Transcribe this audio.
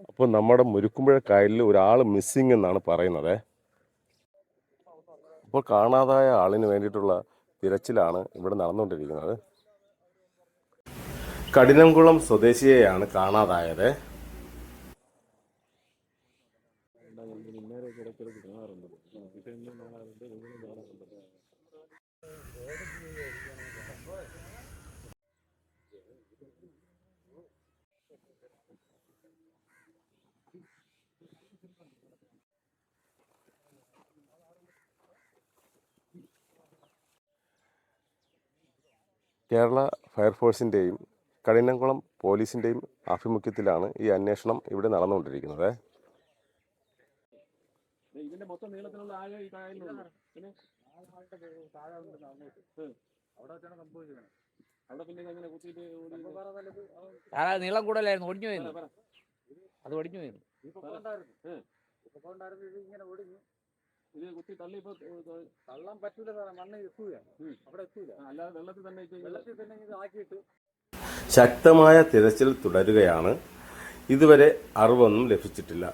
അപ്പോൾ നമ്മുടെ മുരുക്കുമ്പുഴ കായലിൽ ഒരാൾ മിസ്സിംഗ് എന്നാണ് പറയുന്നത്. അപ്പോൾ കാണാതായ ആളിന് വേണ്ടിയിട്ടുള്ള തിരച്ചിലാണ് ഇവിടെ നടന്നുകൊണ്ടിരിക്കുന്നത്. കഠിനംകുളം സ്വദേശിയെയാണ് കാണാതായത്. കേരള ഫയർഫോഴ്സിൻ്റെയും കഠിനംകുളം പോലീസിൻ്റെയും ആഭിമുഖ്യത്തിലാണ് ഈ അന്വേഷണം ഇവിടെ നടന്നുകൊണ്ടിരിക്കുന്നത്. ഇതിന്റെ മൊത്തം നീളത്തിലുള്ള ആഴം ഈ കായലിലുണ്ട്. പിന്നെ അവിടെ വെച്ചാണ് സംഭവിച്ചത്. അവിടെ പിന്നെ എങ്ങനെ കുത്തിയിട്ട് നീളം കൂടുതലായിരുന്നു, ഒടിഞ്ഞു പോയിരുന്നു. അത് ഒടിഞ്ഞു പോയിരുന്നു. ഇങ്ങനെ ഒടിഞ്ഞു ഇത് കുത്തി തള്ളി. ഇപ്പൊ തള്ളാൻ പറ്റൂല സാറേ, മണ്ണ് എത്തൂല, അവിടെ എത്തൂല. അല്ലാതെ വെള്ളത്തിൽ തന്നെ ഇത് ആക്കിയിട്ട് ശക്തമായ തിരച്ചിൽ തുടരുകയാണ്. ഇതുവരെ അറിവൊന്നും ലഭിച്ചിട്ടില്ല.